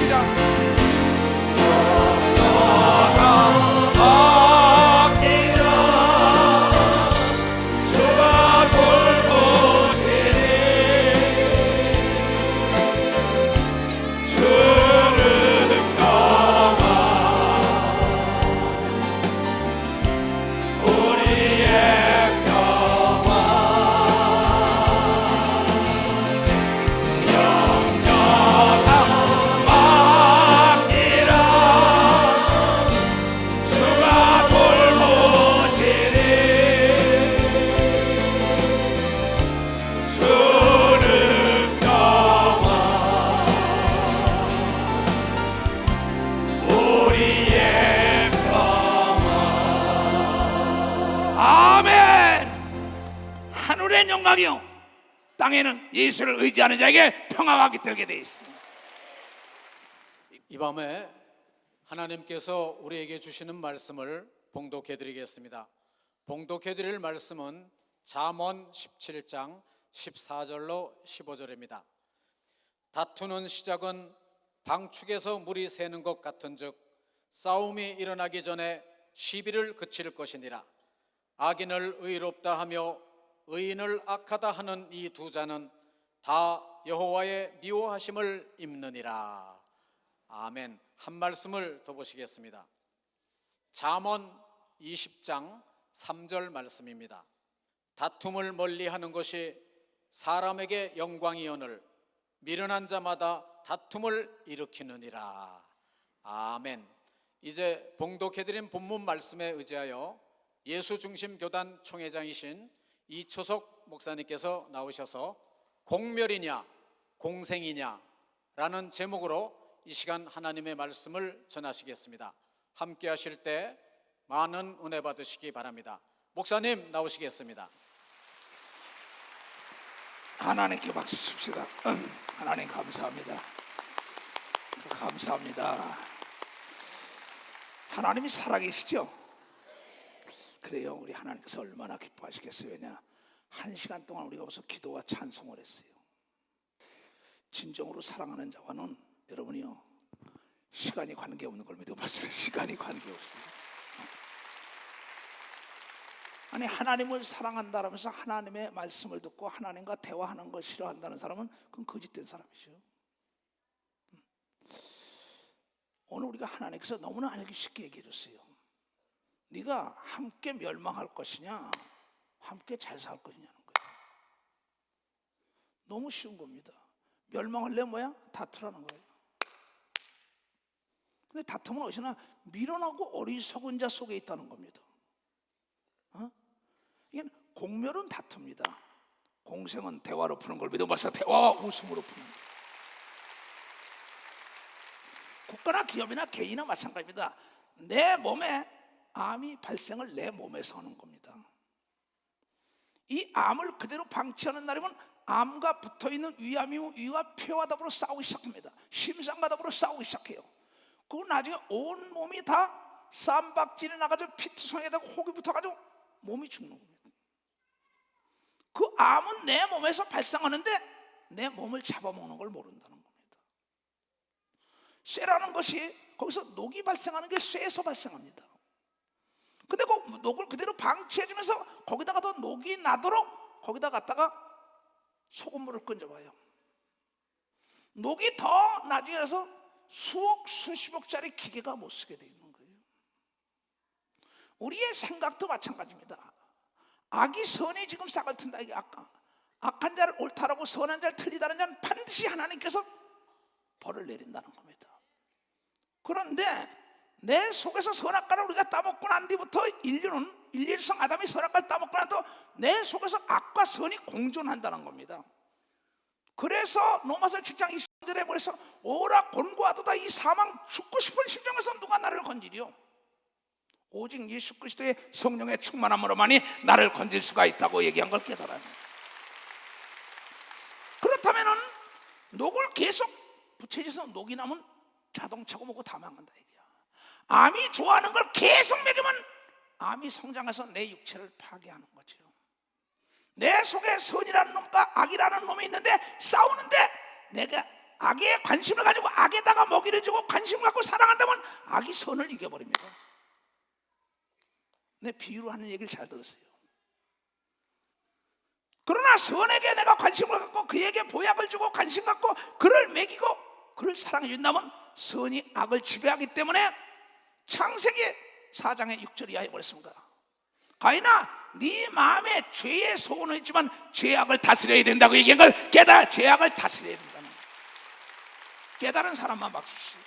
시작. 하늘의 영광이요 땅에는 예수를 의지하는 자에게 평화가 깃들게 되어 있습니다. 이 밤에 하나님께서 우리에게 주시는 말씀을 봉독해 드리겠습니다. 봉독해 드릴 말씀은 잠언 17장 14절로 15절입니다. 다투는 시작은 방축에서 물이 새는 것 같은즉 싸움이 일어나기 전에 시비를 그칠 것이니라. 악인을 의롭다 하며 의인을 악하다 하는 이 두 자는 다 여호와의 미워하심을 입느니라. 아멘. 한 말씀을 더 보시겠습니다. 잠언 20장 3절 말씀입니다. 다툼을 멀리하는 것이 사람에게 영광이오늘 미련한 자마다 다툼을 일으키느니라. 아멘. 이제 봉독해드린 본문 말씀에 의지하여 예수중심교단 총회장이신 이초석 목사님께서 나오셔서 공멸이냐 공생이냐 라는 제목으로 이 시간 하나님의 말씀을 전하시겠습니다. 함께 하실 때 많은 은혜 받으시기 바랍니다. 목사님 나오시겠습니다. 하나님께 박수 칩시다. 하나님 감사합니다. 감사합니다. 하나님이 살아계시죠? 그래요. 우리 하나님께서 얼마나 기뻐하시겠어요. 왜냐, 1시간 동안 우리가 벌써 기도와 찬송을 했어요. 진정으로 사랑하는 자와는 여러분이요, 시간이 관계없는 걸 믿어봤어요. 시간이 관계없어요. 아니, 하나님을 사랑한다라면서 하나님의 말씀을 듣고 하나님과 대화하는 걸 싫어한다는 사람은 그건 거짓된 사람이죠. 오늘 우리가 하나님께서 너무나 알기 쉽게 얘기해 줬어요. 네가 함께 멸망할 것이냐 함께 잘 살 것이냐는 거예요. 너무 쉬운 겁니다. 멸망할래 뭐야? 다투라는 거예요. 근데 다툼은 어디서나 미련하고 어리석은 자 속에 있다는 겁니다. 이게 공멸은 다툽니다. 공생은 대화로 푸는 걸 믿어봐서 대화와 웃음으로 푸는 거예요. 국가나 기업이나 개인이나 마찬가지입니다. 내 몸에 암이 발생을 내 몸에서 하는 겁니다. 이 암을 그대로 방치하는 날이면 암과 붙어있는 위암이면 위와 폐와 더불어 싸우기 시작합니다. 심장과 더불어 싸우기 시작해요. 그리고 나중에 온 몸이 다 쌈박질이 나가지고 피투성에다가 혹이 붙어가지고 몸이 죽는 겁니다. 그 암은 내 몸에서 발생하는데 내 몸을 잡아먹는 걸 모른다는 겁니다. 쇠라는 것이 거기서 녹이 발생하는 게 쇠에서 발생합니다. 근데 그 녹을 그대로 방치해주면서 거기다가 더 녹이 나도록 거기다 갖다가 소금물을 건져봐요. 녹이 더 나중에 나서 수억 수십억짜리 기계가 못 쓰게 되어 있는 거예요. 우리의 생각도 마찬가지입니다. 악이 선이 지금 싹을 튼다. 이게 악한 자를 옳다라고 선한 자를 틀리다는 자는 반드시 하나님께서 벌을 내린다는 겁니다. 그런데 내 속에서 선악과를 우리가 따먹고 난 뒤부터 일일성 아담이 선악과를 따먹고 난 뒤 내 속에서 악과 선이 공존한다는 겁니다. 그래서 로마서 7장 20절에 그래서 오라 곤고하도다 이 사망 죽고 싶은 심정에서 누가 나를 건지리요? 오직 예수 그리스도의 성령의 충만함으로만이 나를 건질 수가 있다고 얘기한 걸 깨달아요. 그렇다면은 녹을 계속 부채질해서 녹이 나면 자동차고 뭐고 다 망한다 얘기야. 암이 좋아하는 걸 계속 먹이면 암이 성장해서 내 육체를 파괴하는 거죠. 내 속에 선이라는 놈과 악이라는 놈이 있는데 싸우는데 내가 악에 관심을 가지고 악에다가 먹이를 주고 관심을 갖고 사랑한다면 악이 선을 이겨버립니다. 내 비유로 하는 얘기를 잘 들으세요. 그러나 선에게 내가 관심을 갖고 그에게 보약을 주고 관심 갖고 그를 먹이고 그를 사랑해 준다면 선이 악을 지배하기 때문에 창세기 4장의 6절 이하에 그랬습니다. 가인아, 네 마음에 죄의 소원은 있지만 죄악을 다스려야 된다고 얘기한 걸 깨달아. 죄악을 다스려야 된다는 거예요. 깨달은 사람만 박수 치세요.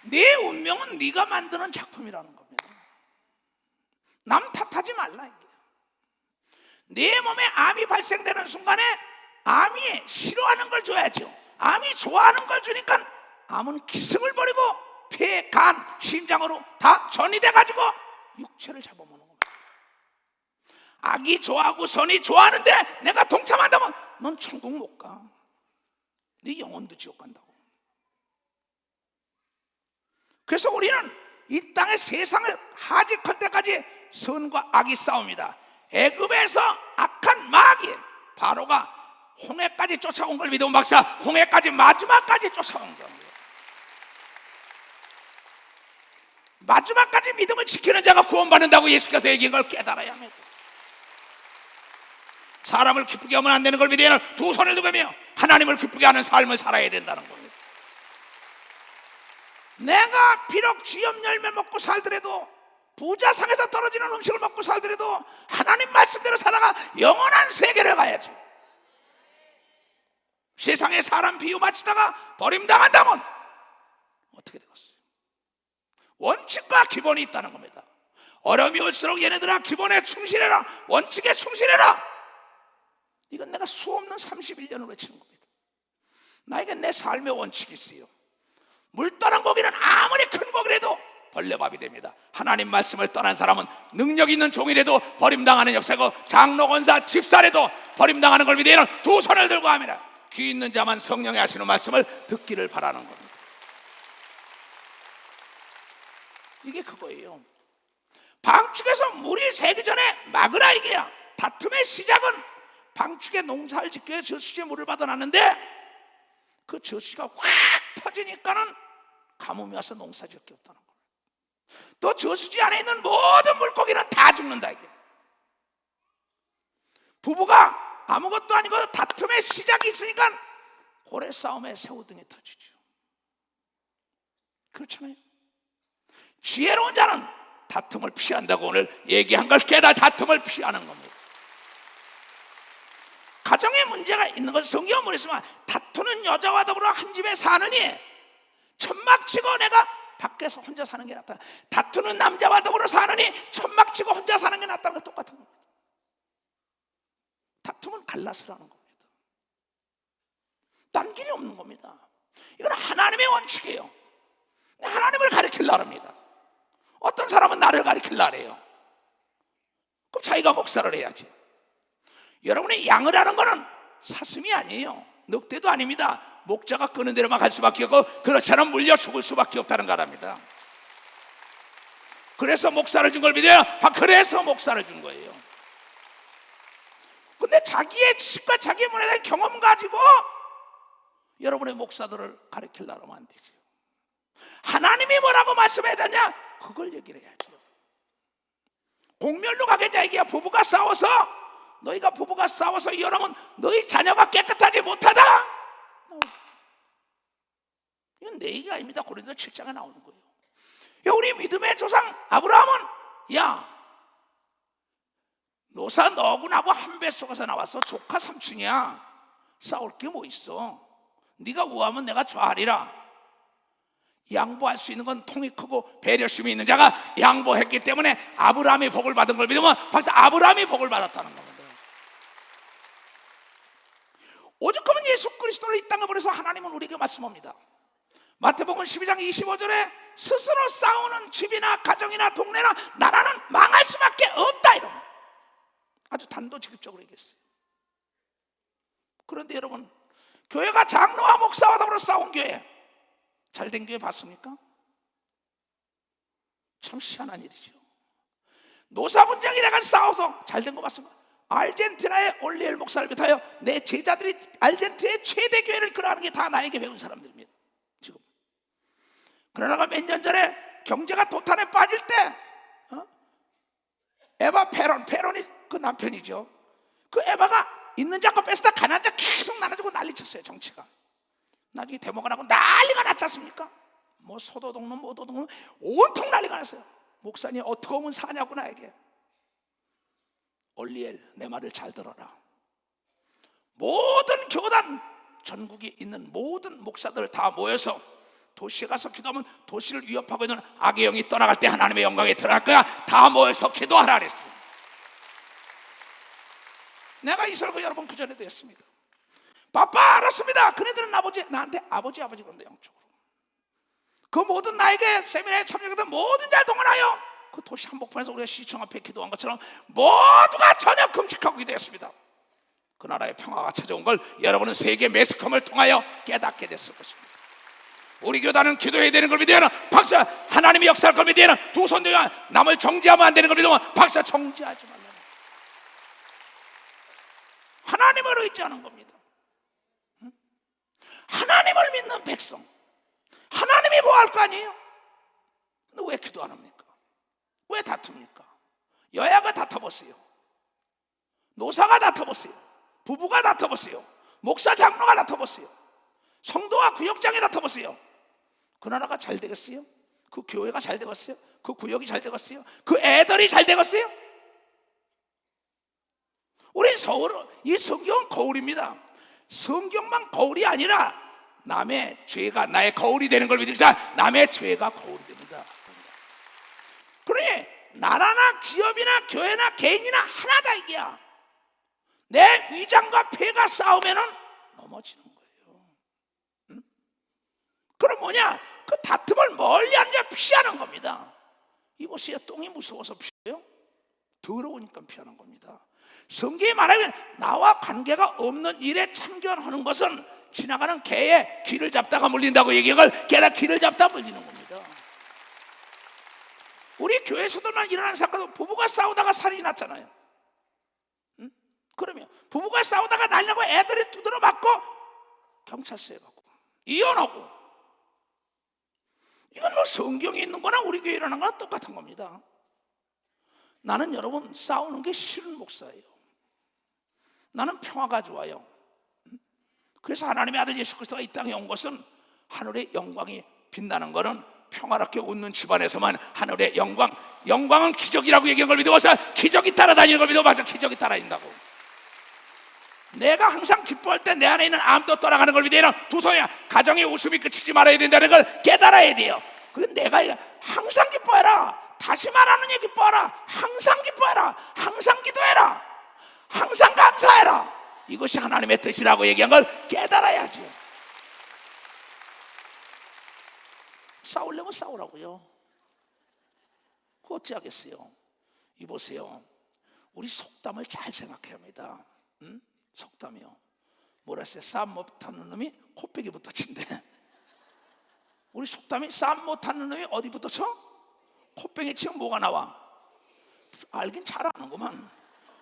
네 운명은 네가 만드는 작품이라는 겁니다. 남 탓하지 말라 이게. 내 몸에 암이 발생되는 순간에 암이 싫어하는 걸 줘야죠. 암이 좋아하는 걸 주니까 암은 기승을 버리고 폐, 간, 심장으로 다 전이돼 가지고 육체를 잡아먹는 겁니다. 악이 좋아하고 선이 좋아하는데 내가 동참한다면 넌 천국 못 가. 네 영혼도 지옥 간다고. 그래서 우리는 이 땅의 세상을 하직할 때까지 선과 악이 싸웁니다. 애굽에서 악한 마귀 바로가 홍해까지 쫓아온 걸 믿으면 박사, 홍해까지 마지막까지 쫓아온 겁니다. 마지막까지 믿음을 지키는 자가 구원받는다고 예수께서 얘기한 걸 깨달아야 합니다. 사람을 기쁘게 하면 안 되는 걸 믿어야 하는 두 손을 들고며 하나님을 기쁘게 하는 삶을 살아야 된다는 겁니다. 내가 비록 쥐염 열매 먹고 살더라도, 부자상에서 떨어지는 음식을 먹고 살더라도 하나님 말씀대로 살아가 영원한 세계를 가야죠. 세상에 사람 비유 마치다가 버림당한다면 어떻게 되겠어요? 원칙과 기본이 있다는 겁니다. 어려움이 올수록 얘네들아 기본에 충실해라, 원칙에 충실해라. 이건 내가 수없는 31년을 외치는 겁니다. 나에게 내 삶의 원칙이 있어요. 물 떠난 고기는 아무리 큰 고기라도 벌레밥이 됩니다. 하나님 말씀을 떠난 사람은 능력 있는 종이라도 버림당하는 역사고, 장로, 권사, 집사라도 버림당하는 걸 믿어야 하는 두 손을 들고 합니다. 귀 있는 자만 성령이 하시는 말씀을 듣기를 바라는 겁니다. 이게 그거예요. 방축에서 물이 새기 전에 막으라 이게야. 다툼의 시작은 방축에 농사를 짓기 위해 저수지에 물을 받아놨는데 그 저수지가 확 터지니까는 가뭄이 와서 농사 지을 게 없다는 거예요. 또 저수지 안에 있는 모든 물고기는 다 죽는다 이게. 부부가 아무것도 아니고 다툼의 시작이 있으니까 고래 싸움에 새우등이 터지죠. 그렇잖아요. 지혜로운 자는 다툼을 피한다고 오늘 얘기한 걸 깨달아 다툼을 피하는 겁니다. 가정에 문제가 있는 것은 성경은 뭐랬으면 다투는 여자와 더불어 한 집에 사느니 천막치고 내가 밖에서 혼자 사는 게 낫다. 다투는 남자와 더불어 사느니 천막치고 혼자 사는 게 낫다는 거 똑같은 겁니다. 다툼은 갈라서라는 겁니다. 딴 길이 없는 겁니다. 이건 하나님의 원칙이에요. 하나님을 가리키려고 합니다. 어떤 사람은 나를 가리키려고 해요. 그럼 자기가 목사를 해야지. 여러분이 양을 하는 거는 사슴이 아니에요. 늑대도 아닙니다. 목자가 끄는 대로만 갈 수밖에 없고 그렇지 않으면 물려 죽을 수밖에 없다는 거랍니다. 그래서 목사를 준 걸 믿어요. 그래서 목사를 준 거예요. 근데 자기의 지식과 자기의 문화에 대한 경험 가지고 여러분의 목사들을 가르치려고 하면 안 되죠. 하나님이 뭐라고 말씀해줬냐? 그걸 얘기를 해야죠. 공멸로 가겠냐 이게야. 부부가 싸워서, 너희가 부부가 싸워서 이혼하면 너희 자녀가 깨끗하지 못하다. 이건 내 얘기가 아닙니다. 고린도 7장에 나오는 거예요. 야, 우리 믿음의 조상 아브라함은 야, 노사 너하고 나하고 한 뱃속에서 나왔어. 조카 삼촌이야. 싸울 게 뭐 있어. 네가 우하면 내가 좌하리라. 양보할 수 있는 건 통이 크고 배려심이 있는 자가 양보했기 때문에 아브라함이 복을 받은 걸 믿으면 벌써 아브라함이 복을 받았다는 겁니다. 오죽하면 예수 그리스도를 이 땅에 보내서 하나님은 우리에게 말씀합니다. 마태복음 12장 25절에 스스로 싸우는 집이나 가정이나 동네나 나라는 망할 수밖에 없다 이런 아주 단도직입적으로 얘기했어요. 그런데 여러분, 교회가 장로와 목사와 더불어 싸운 교회, 잘된 교회 봤습니까? 참 희한한 일이죠. 노사 분쟁이 내가 싸워서 잘된 거 봤습니까? 아르헨티나의 올리엘 목사를 비롯하여 내 제자들이 아르헨티나의 최대 교회를 끌어가는 게 다 나에게 배운 사람들입니다. 지금 그러다가 몇 년 전에 경제가 도탄에 빠질 때 에바 페론이 그 남편이죠. 그 에바가 있는 자껏 뺏다 가난한 자 계속 나눠주고 난리쳤어요. 정치가 나중에 데모가 나고 난리가 났지 않습니까? 뭐 소도동문 모도동문 온통 난리가 났어요. 목사님 어떻게 하면 사냐고 나에게. 올리엘 내 말을 잘 들어라. 모든 교단 전국에 있는 모든 목사들 다 모여서 도시에 가서 기도하면 도시를 위협하고 있는 악의 영이 떠나갈 때 하나님의 영광에 들어갈 거야. 다 모여서 기도하라 그랬어요. 내가 이 설교 여러분 그 전에도 했습니다. 바빠 알았습니다. 그네들은 나한테 아버지 그런데 영적으로 그 모든 나에게 세미나에 참여했던 모든 자를 동원하여 그 도시 한복판에서 우리가 시청 앞에 기도한 것처럼 모두가 전혀 금식하고 기도했습니다. 그 나라의 평화가 찾아온 걸 여러분은 세계 매스컴을 통하여 깨닫게 됐을 것입니다. 우리 교단은 기도해야 되는 걸 믿어야 하는 박사, 하나님이 역사할 걸 믿어야 하는 두 손 들고 남을 정죄하면 안 되는 걸 믿으면 박사 정죄하지 말라. 하나님을 의지하는 겁니다. 하나님을 믿는 백성, 하나님이 뭐 할 거 아니에요? 근데 왜 기도 안 합니까? 왜 다툽니까? 여야가 다퉈보세요. 노사가 다퉈보세요. 부부가 다퉈보세요. 목사 장로가 다퉈보세요. 성도와 구역장에 다퉈보세요. 그 나라가 잘 되겠어요? 그 교회가 잘 되겠어요? 그 구역이 잘 되겠어요? 그 애들이 잘 되겠어요? 우리 이 성경은 거울입니다. 성경만 거울이 아니라 남의 죄가 나의 거울이 되는 걸 믿으시자 남의 죄가 거울이 됩니다. 그러니 나라나 기업이나 교회나 개인이나 하나다 이게야. 내 위장과 폐가 싸우면은 넘어지는 거예요. 응? 그럼 뭐냐? 그 다툼을 멀리 앉아 피하는 겁니다. 이곳에 똥이 무서워서 피해요? 더러우니까 피하는 겁니다. 성경이 말하면 나와 관계가 없는 일에 참견하는 것은 지나가는 개의 귀를 잡다가 물린다고 얘기한 걸 개가 귀를 잡다 물리는 겁니다. 우리 교회에서들만 일어나는 사건도 부부가 싸우다가 살인이 났잖아요. 응? 그러면 부부가 싸우다가 날려고 애들이 두드려 맞고 경찰서에 가고 이혼하고 이건 뭐 성경에 있는 거나 우리 교회에 일어나는 거나 똑같은 겁니다. 나는 여러분 싸우는 게 싫은 목사예요. 나는 평화가 좋아요. 그래서 하나님의 아들 예수 그리스도가 이 땅에 온 것은 하늘의 영광이 빛나는 것은 평화롭게 웃는 집안에서만 하늘의 영광은 기적이라고 얘기한 걸 믿어서 기적이 따라다니는 걸 믿어. 맞아, 기적이 따라다닌다고. 내가 항상 기뻐할 때 내 안에 있는 암도 떠나가는 걸 믿어야 두 손이야. 가정의 웃음이 그치지 말아야 된다는 걸 깨달아야 돼요. 그 내가 항상 기뻐해라. 다시 말하느니 기뻐하라. 항상 기뻐해라. 항상 기도해라. 항상 감사해라. 이것이 하나님의 뜻이라고 얘기한 걸 깨달아야죠. 싸우려면 싸우라고요. 그거 어찌하겠어요? 이보세요. 우리 속담을 잘 생각해야 합니다. 응? 속담이요. 뭐라 했어요? 싸움 못하는 놈이 코빼기부터 친대. 우리 속담이 싸움 못하는 놈이 어디부터 쳐? 코빼기 치면 뭐가 나와? 알긴 잘 아는구만.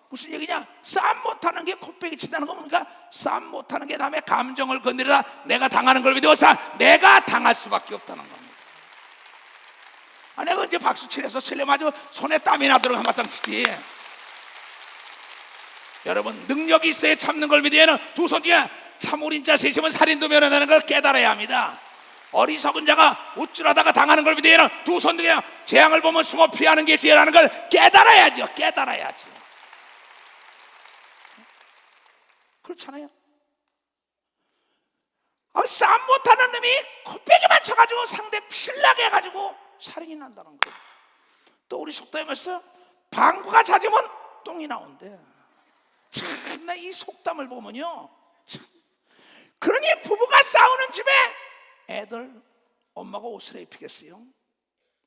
무슨 얘기냐? 싸움 못하는 게 코빼기 친다는 거 뭡니까? 싸움 못하는 게 남의 감정을 건드리다 내가 당하는 걸 믿어서 내가 당할 수밖에 없다는 겁니다. 내가 언제 박수 치려서 치려마저 손에 땀이 나도록 한바탕 치지. 여러분 능력이 있어야 참는 걸 믿어야 두 손 뒤에 참으린 자 셋이면 살인도 면한다는 걸 깨달아야 합니다. 어리석은 자가 우쭐하다가 당하는 걸 믿어야 두 손 뒤에 재앙을 보면 숨어 피하는 게 지혜라는 걸 깨달아야죠. 깨달아야죠. 그렇잖아요. 싸움 못하는 놈이 코빼기만 쳐가지고 상대 필나게 해가지고 살인이 난다는 거예요. 또 우리 속담에 말씀 방구가 잦으면 똥이 나온대. 참나 이 속담을 보면요 참. 그러니 부부가 싸우는 집에 애들 엄마가 옷을 입히겠어요?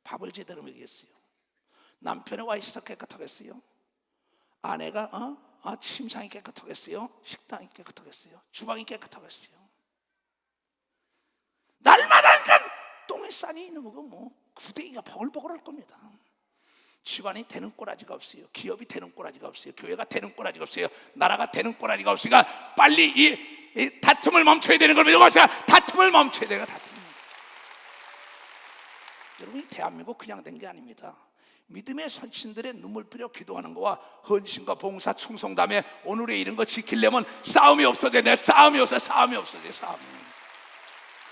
밥을 제대로 먹이겠어요? 남편의 와이셔츠 깨끗하겠어요? 아내가 침상이 깨끗하겠어요? 식당이 깨끗하겠어요? 주방이 깨끗하겠어요? 날마다 똥에 싼이 있는 거 뭐 구데기가 버글버글할 겁니다. 집안이 되는 꼬라지가 없어요. 기업이 되는 꼬라지가 없어요. 교회가 되는 꼬라지가 없어요. 나라가 되는 꼬라지가 없으니까 빨리 이 다툼을 멈춰야 되는 걸 믿고 가세요. 다툼을 멈춰야 돼요. 다툼. 여러분, 이 대한민국 그냥 된 게 아닙니다. 믿음의 선친들의 눈물 뿌려 기도하는 거와 헌신과 봉사, 충성 다음에 오늘의 이런 거 지키려면 싸움이 없어져야 돼. 싸움이 없어져야 돼.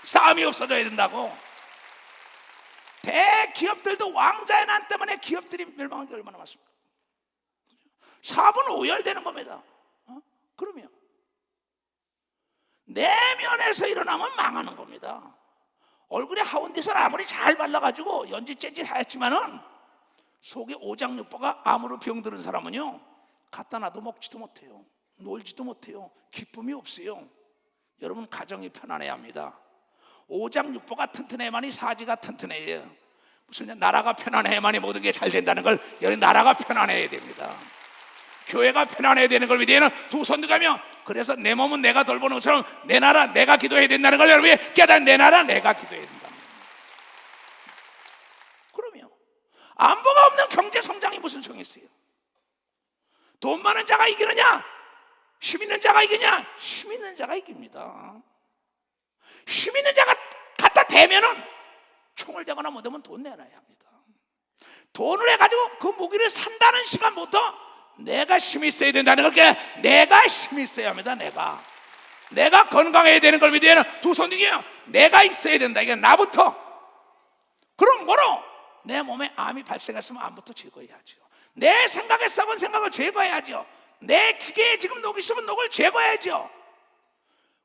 싸움이 없어져야 된다고. 대기업들도 왕자의 난 때문에 기업들이 멸망한 게 얼마나 많습니까? 사업은 오열되는 겁니다. 그러면 내면에서 일어나면 망하는 겁니다. 얼굴에 하운디설 아무리 잘 발라가지고 연지 짠지 다 했지만은 속에 오장육부가 암으로 병들은 사람은요, 갖다 놔도 먹지도 못해요. 놀지도 못해요. 기쁨이 없어요. 여러분, 가정이 편안해야 합니다. 오장육부가 튼튼해야만이 사지가 튼튼해요. 무슨 나라가 편안해야만이 모든 게 잘 된다는 걸, 여러분, 나라가 편안해야 됩니다. 교회가 편안해야 되는 걸 위해서는 두 손 들어가며, 그래서 내 몸은 내가 돌보는 것처럼 내 나라 내가 기도해야 된다는 걸 여러분이 깨달은, 내 나라 내가 기도해야 된다. 그러면 안보가 없는 경제 성장이 무슨 소용이 있어요? 돈 많은 자가 이기느냐? 힘 있는 자가 이기냐? 힘 있는 자가 이깁니다. 힘 있는 자가 갖다 대면은 총을 대거나 못하면 돈 내놔야 합니다. 돈을 해가지고 그 무기를 산다는 시간부터 내가 힘이 있어야 된다는 걸, 내가 힘이 있어야 합니다. 내가 건강해야 되는 걸 믿으면 두 손 들게요. 내가 있어야 된다. 이게 나부터. 그럼 뭐로? 내 몸에 암이 발생했으면 암부터 제거해야죠. 내 생각에 썩은 생각을 제거해야죠. 내 기계에 지금 녹이 있으면 녹을 제거해야죠.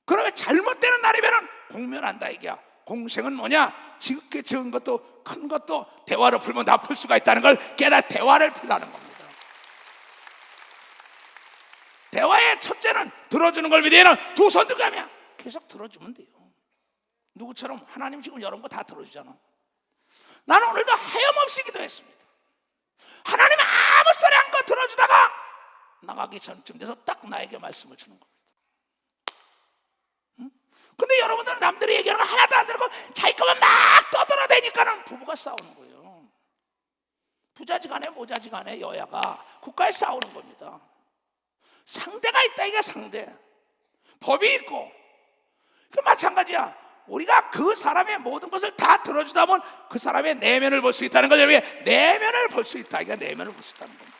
그러면 잘못되는 날이면 공면한다 이게야. 공생은 뭐냐? 지극히 적은 것도 큰 것도 대화로 풀면 다 풀 수가 있다는 걸 깨달아 대화를 풀라는 겁니다. 대화의 첫째는 들어주는 걸 믿으면 두 손 들고 가면 계속 들어주면 돼요. 누구처럼 하나님 지금 여러분 거 다 들어주잖아. 나는 오늘도 하염없이 기도했습니다. 하나님 아무 소리 안 거 들어주다가 나가기 전쯤 돼서 딱 나에게 말씀을 주는 겁니다. 근데 여러분들은 남들이 얘기하는 거 하나도 안 들고 자기 것만 막 떠들어대니까는 부부가 싸우는 거예요. 부자지간에 모자지간에 여야가 국가에 싸우는 겁니다. 상대가 있다. 이게 상대 법이 있고, 그 마찬가지야. 우리가 그 사람의 모든 것을 다 들어주다 보면 그 사람의 내면을 볼 수 있다는 거죠. 내면을 볼 수 있다. 이게 내면을 볼 수 있다는 겁니다.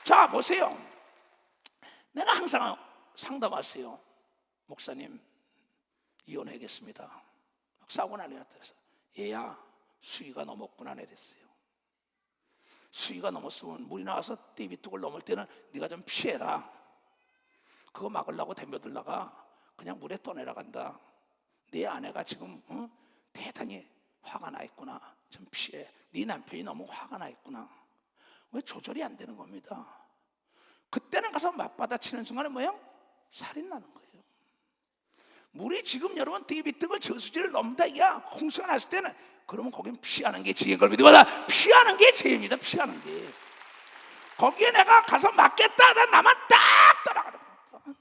자, 보세요. 내가 항상 상담하세요. 목사님, 이혼하겠습니다. 싸우고 난리 났다. 그래서 얘야, 수위가 넘었구나. 내렸어요. 수위가 넘었으면 물이 나와서 띠비뚝을 넘을 때는 네가 좀 피해라. 그거 막으려고 덤벼들다가 그냥 물에 떠내려간다. 네 아내가 지금 대단히 화가 나 있구나. 좀 피해. 네 남편이 너무 화가 나 있구나. 왜 조절이 안 되는 겁니다. 그때는 가서 맞받아치는 순간에 뭐예요? 살인 나는 거예요. 물이 지금 여러분 띠비뚝을 저수지를 넘다 이게 홍수가 났을 때는, 그러면 거긴 피하는 게 지혜인 걸 믿어봐라. 피하는 게 지혜입니다. 피하는 게. 거기에 내가 가서 맞겠다. 나만 딱 떠나가는 거예요.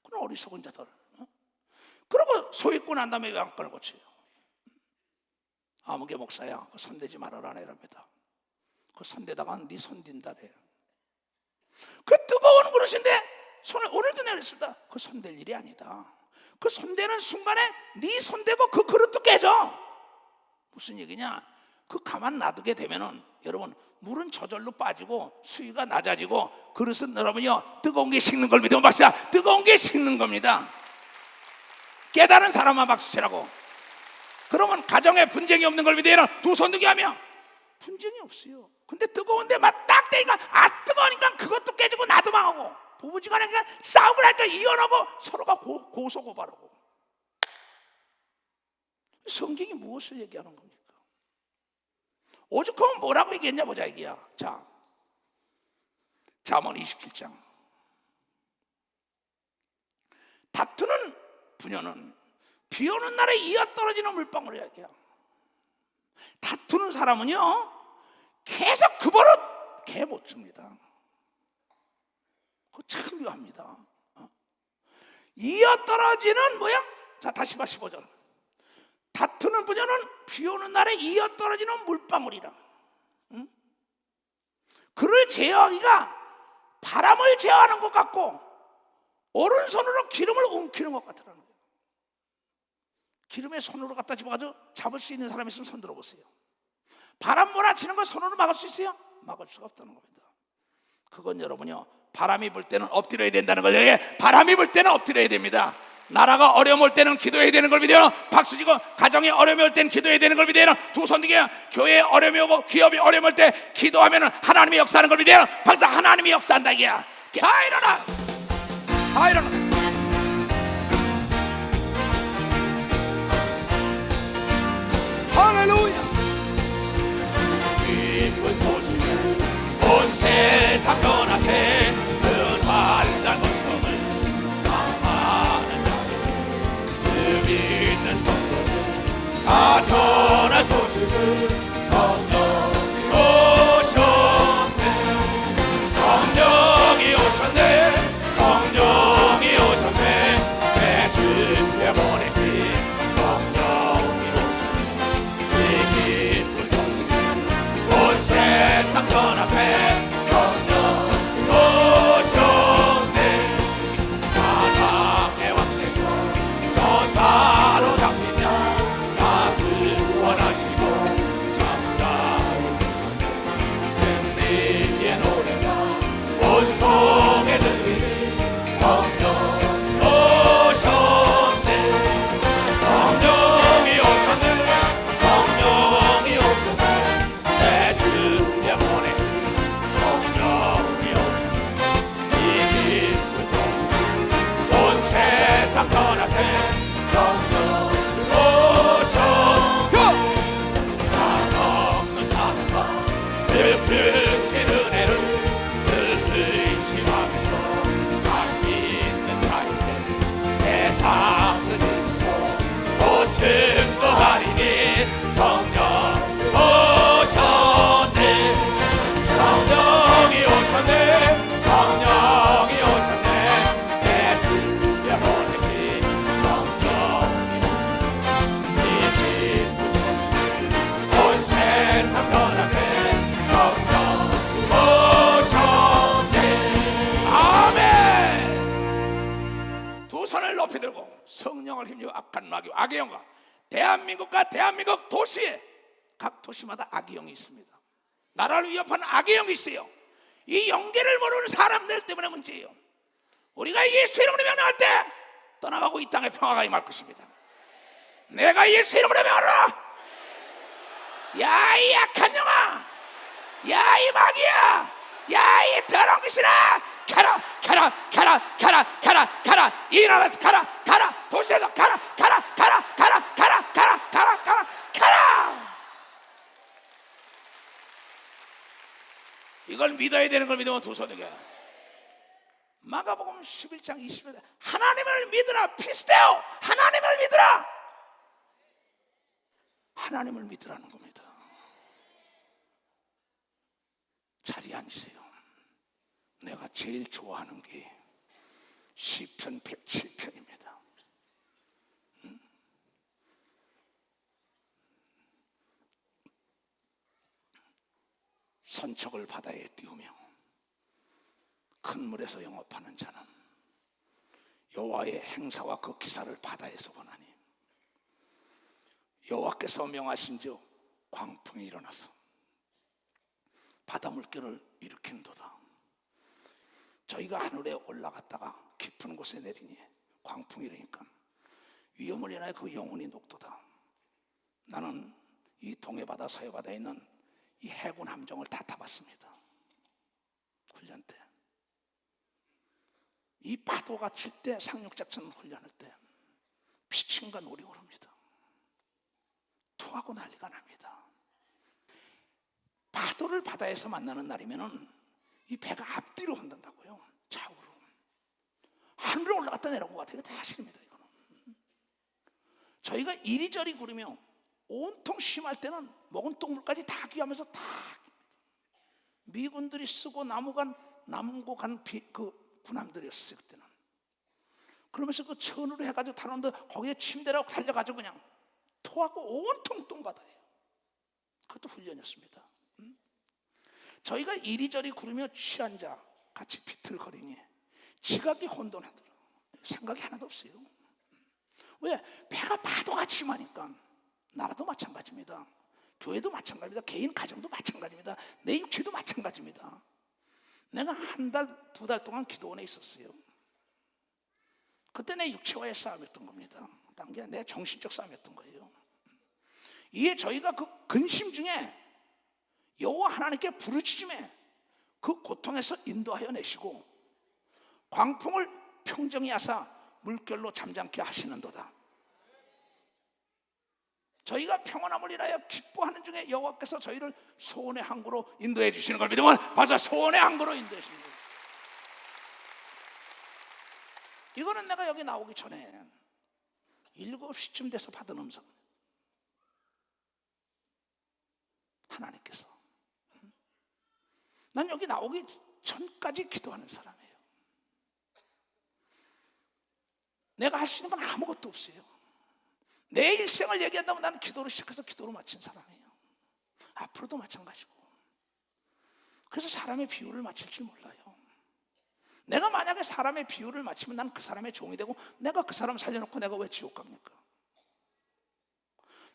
그런 어리석은 자들. 그러고 소입고 난 다음에 왜 안건을 고쳐요? 아무개 목사야, 그 손대지 말아라 이럽니다. 그 손대다가 네 손딘다래요. 그 뜨거운 그릇인데 손을 오늘도 내렸습니다. 그 손댈 일이 아니다. 그 손대는 순간에 네 손대고 그 그릇도 깨져. 무슨 얘기냐? 그 가만 놔두게 되면은 여러분 물은 저절로 빠지고 수위가 낮아지고 그릇은 여러분요 뜨거운 게 식는 걸 믿으면 박수야. 뜨거운 게 식는 겁니다. 깨달은 사람만 박수치라고. 그러면 가정에 분쟁이 없는 걸 믿으면 두 손 들게 하면 분쟁이 없어요. 근데 뜨거운데 막 딱 대니까 뜨거우니까 그것도 깨지고 나도 망하고, 부부지간에 그냥 싸움을 할 때 이혼하고 서로가 고소고발하고. 성경이 무엇을 얘기하는 겁니까? 오죽하면 뭐라고 얘기했냐 보자 이게야. 자, 잠언 27장. 다투는 부녀는 비 오는 날에 이어떨어지는 물방울이야 이게야. 다투는 사람은요 계속 그 버릇 개 못 줍니다. 그거 참 묘합니다. 이어떨어지는 뭐야? 자, 다시 봐 15절. 다투는 부녀는 비 오는 날에 이어 떨어지는 물방울이라. 그를 제어하기가 바람을 제어하는 것 같고 오른손으로 기름을 움키는 것 같더라는 거예요. 기름에 손으로 갖다 집어가지고 잡을 수 있는 사람이 있으면 손 들어보세요. 바람 몰아치는 걸 손으로 막을 수 있어요? 막을 수가 없다는 겁니다. 그건 여러분요, 바람이 불 때는 엎드려야 된다는 걸, 바람이 불 때는 엎드려야 됩니다. 나라가 어려움 올 때는 기도해야 되는 걸 믿어요. 박수치고 가정에 어려움이 올 때는 기도해야 되는 걸 믿어요. 두 손 들게. 교회에 어려움이 오고 기업이 어려움 올 때 기도하면 하나님이 역사하는 걸 믿어요. 벌써 하나님이 역사한다 이게야. 다 일어나, 다 일어나. 할렐루야. 기쁜 소식을 온 세상 전하세. 그 환난 고통을 당하는 자들, 믿는 성도들 다 전할 소식을 성령이 오셨네. 성령이 오셨네. 성령이 오셨네. 예수님의 보내신 성령이 오셨네. 이 기쁜 소식을 온 세상 전하세. 성령이 오셨네. 사랑의 왕께서 저 사로잡히며 다 구원하시고 잠자리 주셨네. 승리의 노래가 온 성에 들리니 성령이 오셨네. 성령이 오셨네. 성령이 오셨네. 예수님 보내신 성령이 오셨네. 이 기쁜 소식을 온 세상 전하세. 성령이 오셨네. 한없는 사랑과 깊으신 은혜를 늘 의심하면서 각 있는 자인데 내 작은 힘으로 곧 증거하리니 성령이 오셨네. 성령이 오셨네. 성령이 오셨네. 예수님 보내신 성령이 오셨네. 이 기쁜 소식을 온 세상 전하세. 성령이 오셨네. 아멘. 두 손을 높이 들고 성령을 힘입어 악한 마귀, 악의 영과 대한민국과 대한민국 도시에 각 도시마다 악의 영이 있습니다. 나라를 위협하는 악의 영이 있어요. 이 영계를 모르는 사람들 때문에 문제예요. 우리가 예수 이름으로 명령할 때 떠나가고 이 땅에 평화가 임할 것입니다. 내가 예수 이름으로 명하노라. 야, 이 악한 영아, 야, 이 마귀야, 야, 이 더러운 귀신아, 가라, 가라, 가라, 가라, 가라, 가라. 이 나라에서 가라, 가라. 도시에서 가라, 가라, 가라, 가라, 가라, 가라, 가라, 가라, 가라. 이걸 믿어야 되는 걸 믿으면 두 손에게. 마가복음 11장 20절, 하나님을 믿으라. 피스테오, 하나님을 믿으라. 하나님을 믿으라는 겁니다. 자리에 앉으세요. 내가 제일 좋아하는 게 시편 107편입니다. 선척을 바다에 띄우며 큰 물에서 영업하는 자는 여호와의 행사와 그 기사를 바다에서 보나니 여호와께서 명하신즉 광풍이 일어나서 바다 물결을 일으키는도다. 저희가 하늘에 올라갔다가 깊은 곳에 내리니 광풍이 일으니까 위험을 인하여 그 영혼이 녹도다. 나는 이 동해바다 서해바다에 있는 이 해군 함정을 다 타봤습니다. 훈련 때 이 파도가 칠 때 상륙작전 훈련할 때 피친과 놀이 오릅니다. 토하고 난리가 납니다. 파도를 바다에서 만나는 날이면은 이 배가 앞뒤로 흔든다고요. 좌우로. 하늘에 올라갔다 내려온 것 같아요. 이거 사실입니다. 이거는. 저희가 이리저리 구르며 온통 심할 때는 먹은 똥물까지 다 귀하면서 다 미군들이 쓰고 남고 간 그 군함들이었어요 그때는. 그러면서 그 천으로 해가지고 다루는데 거기에 침대라고 달려가지고 그냥 토하고 온통 똥바다예요. 그것도 훈련이었습니다. 저희가 이리저리 구르며 취한 자 같이 비틀거리니 지각이 혼돈하더라. 생각이 하나도 없어요. 왜? 배가 파도같이 마니까. 나라도 마찬가지입니다. 교회도 마찬가지입니다. 개인 가정도 마찬가지입니다. 내 육체도 마찬가지입니다. 내가 한 달, 두 달 동안 기도원에 있었어요. 그때 내 육체와의 싸움이었던 겁니다. 딴 게 내 정신적 싸움이었던 거예요. 이에 저희가 그 근심 중에 여호와 하나님께 부르짖음에 그 고통에서 인도하여 내시고 광풍을 평정히 하사 물결로 잠잠케 하시는도다. 저희가 평안함을 인하여 기뻐하는 중에 여호와께서 저희를 소원의 항구로 인도해 주시는 걸 믿으면 벌써 소원의 항구로 인도해 주시는 거예요. 이거는 내가 여기 나오기 전에 7시쯤 돼서 받은 음성. 하나님께서. 난 여기 나오기 전까지 기도하는 사람이에요. 내가 할 수 있는 건 아무것도 없어요. 내 일생을 얘기한다면 나는 기도를 시작해서 기도로 마친 사람이에요. 앞으로도 마찬가지고. 그래서 사람의 비유를 맞출 줄 몰라요. 내가 만약에 사람의 비유를 맞추면 난 그 사람의 종이 되고 내가 그 사람 살려놓고 내가 왜 지옥 갑니까?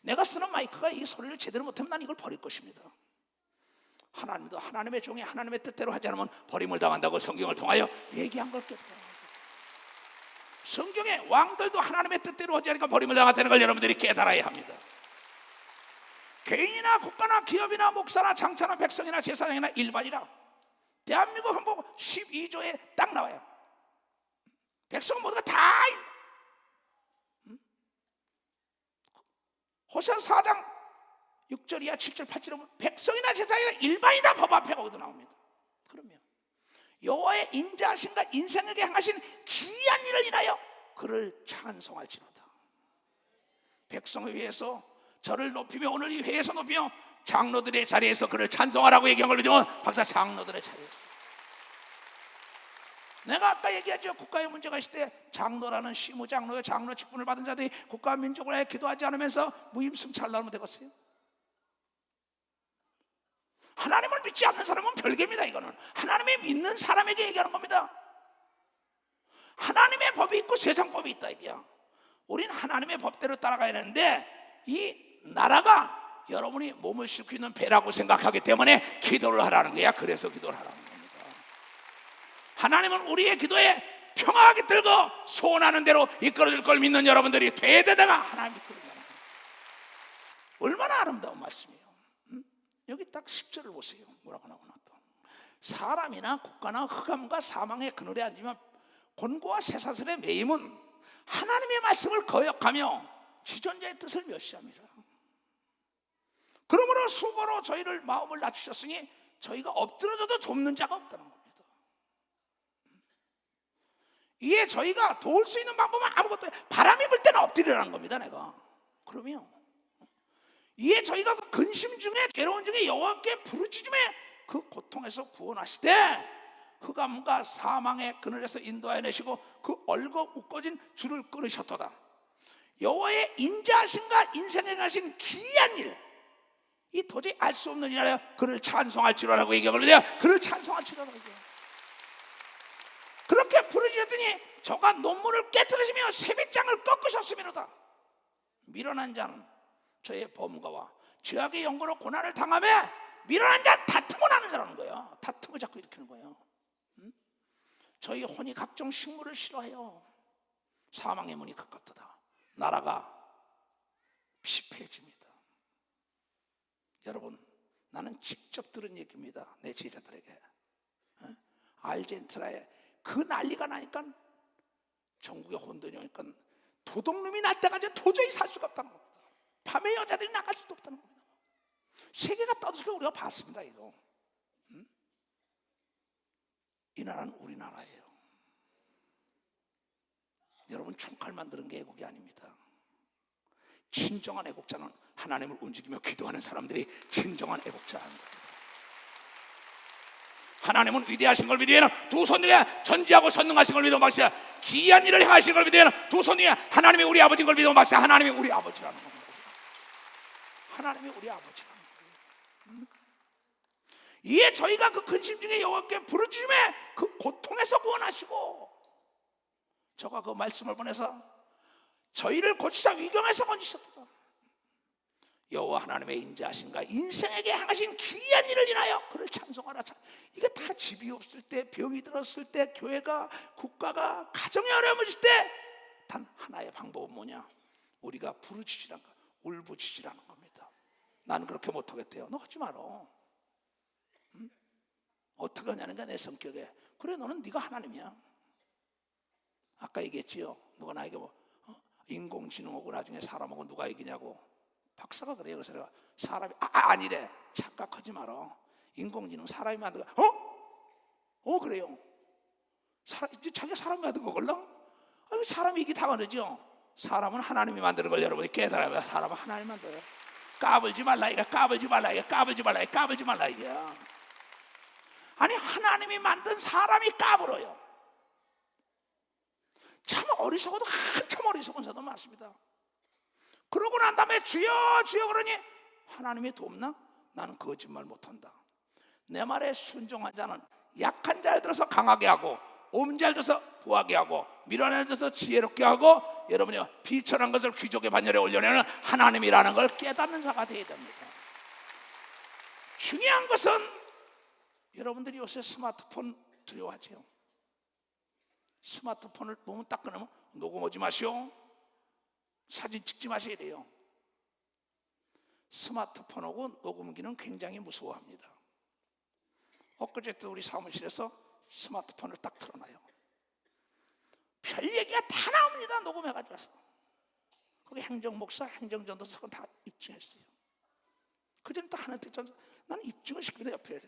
내가 쓰는 마이크가 이 소리를 제대로 못하면 난 이걸 버릴 것입니다. 하나님도 하나님의 종이 하나님의 뜻대로 하지 않으면 버림을 당한다고 성경을 통하여 얘기한 걸 깨달아야 합니다. 성경에 왕들도 하나님의 뜻대로 하지 않으니까 버림을 당한다는 걸 여러분들이 깨달아야 합니다. 개인이나 국가나 기업이나 목사나 장차나 백성이나 제사장이나 일반이나 대한민국 헌법 12조에 딱 나와요. 백성 모두가 다 호세아 4장 6절 이하 7절 8절에 보면 백성이나 제사장이나 일반이다 법 앞에 거기도 나옵니다. 그러면 여호와의 인자하심과 인생에게 행하신 기이한 일을 인하여 그를 찬송할지로다. 백성을 위해서 저를 높이며 오늘 이 회에서 높이며 장로들의 자리에서 그를 찬송하라고 얘기한 걸 믿으면 박사 장로들의 자리에서. 내가 아까 얘기하죠. 국가의 문제가 있을 때 장로라는 시무장로의 장로 직분을 받은 자들이 국가와 민족을 위해 기도하지 않으면서 무임승차를 나누면 되겠어요? 하나님을 믿지 않는 사람은 별개입니다. 이거는 하나님을 믿는 사람에게 얘기하는 겁니다. 하나님의 법이 있고 세상 법이 있다 이게야. 우리는 하나님의 법대로 따라가야 되는데 이 나라가 여러분이 몸을 싣고 있는 배라고 생각하기 때문에 기도를 하라는 거야. 그래서 기도를 하라는 겁니다. 하나님은 우리의 기도에 평화하게 들고 소원하는 대로 이끌어줄 걸 믿는 여러분들이 되되다가 하나님 이끌어준다는 거예요. 얼마나 아름다운 말씀이에요. 여기 딱 10절을 보세요. 뭐라고 나오나 또. 사람이나 국가나 흑암과 사망의 그늘에 앉으면 곤고와 쇠사슬의 매임은 하나님의 말씀을 거역하며 지존자의 뜻을 멸시합니다. 그러므로 수고로 저희를 마음을 낮추셨으니 저희가 엎드려져도 좁는 자가 없다는 겁니다. 이에 저희가 도울 수 있는 방법은 아무것도 없어요. 바람이 불 때는 엎드리라는 겁니다. 내가 그러면 이에 저희가 그 근심 중에 괴로운 중에 여호와께 부르짖음에 그 고통에서 구원하시되 흑암과 사망의 그늘에서 인도하여 내시고 그 얼거 묶어진 줄을 끊으셨도다. 여호와의 인자하심과 인생에 가신 기이한 일, 이 도저히 알 수 없는 일이라 그를 찬송할지로라고 얘기하거든요. 그를 찬송할지로라고 얘기해요. 그렇게 부르짖었더니 저가 논문을 깨뜨리시며 세빗장을 꺾으셨음이로다. 미련한 자는 저의 범과와 죄악의 연고로 고난을 당하며 미련한 자는 다툼을 하는 자라는 거예요. 다툼을 자꾸 일으키는 거예요. 저희 혼이 각종 식물을 싫어해요. 사망의 문이 가깝도다. 나라가 피폐해집니다. 여러분, 나는 직접 들은 얘기입니다. 내 제자들에게. 아르헨티나에 그 난리가 나니까 전국에 혼돈이 오니까 도둑놈이 날 때까지 도저히 살 수가 없다는 겁니다. 밤에 여자들이 나갈 수도 없다는 겁니다. 세계가 떠들고 우리가 봤습니다. 이거. 이 나라는 우리나라예요. 여러분, 총칼만 들은 게 애국이 아닙니다. 진정한 애국자는 하나님을 움직이며 기도하는 사람들이 진정한 애국자라는 겁니다. 하나님은 위대하신 걸 믿으면 두 손 위에 전지하고 선능하신 걸 믿으면 박사, 기이한 일을 행하신 걸 믿으면 두 손 위에 하나님이 우리 아버지인 걸 믿으면 박사, 하나님이 우리 아버지라는 겁니다. 하나님이 우리 아버지라는 거예요. 이에 저희가 그 근심 중에 여호와께 부르짖음에 그 고통에서 구원하시고, 저가 그 말씀을 보내서 저희를 고치사 위경에서 건지셨다. 여호와 하나님의 인자하신가 인생에게 행하신 기이한 일을 인하여 그를 찬송하라. 이게 다 집이 없을 때, 병이 들었을 때, 교회가, 국가가, 가정이 어려워질 때 단 하나의 방법은 뭐냐? 우리가 부르짖으라는 거, 울부짖으라는 겁니다. 나는 그렇게 못하겠대요. 너 하지 마라. 응? 어떻게 하냐는 게 내 성격에. 그래, 너는 네가 하나님이야. 아까 얘기했지요. 누가 나에게 뭐 인공지능하고 나중에 사람하고 누가 이기냐고. 박사가 그래요. 그래서 내가 사람이 아니래. 착각하지 마라. 인공지능 사람이 만든 거. 그래요. 이제 자기가 사람이 만든 거걸랑? 아니, 사람이 이게 다 그러죠. 사람은 하나님이 만드는 걸 여러분이 깨달아야 돼요. 사람은 하나님이 만들어요. 까불지 말라 이게, 까불지 말라 이게, 까불지 말라 이게, 까불지 말라 이게. 아니, 하나님이 만든 사람이 까불어요. 참 어리석어도 한참 어리석은 사도 많습니다. 그러고 난 다음에 주여 주여 그러니 하나님이 돕나? 나는 거짓말 못한다. 내 말에 순종한 자는 약한 자를 들어서 강하게 하고, 옴잘 들어서 부하게 하고, 미련한 들어서 지혜롭게 하고, 여러분이 비천한 것을 귀족의 반열에 올려내는 하나님이라는 걸 깨닫는 자가 되어야 됩니다. 중요한 것은 여러분들이 요새 스마트폰 두려워하죠. 스마트폰을 보면 딱 끊으면 녹음하지 마시오, 사진 찍지 마셔야 돼요. 스마트폰하고 녹음기는 굉장히 무서워합니다. 엊그제도 우리 사무실에서 스마트폰을 딱 틀어놔요. 별 얘기가 다 나옵니다. 녹음해가지고 와서. 거기 행정목사, 행정전도사 다 입증했어요. 그전에 또 하는 때전 나는 입증을 시키거든. 옆에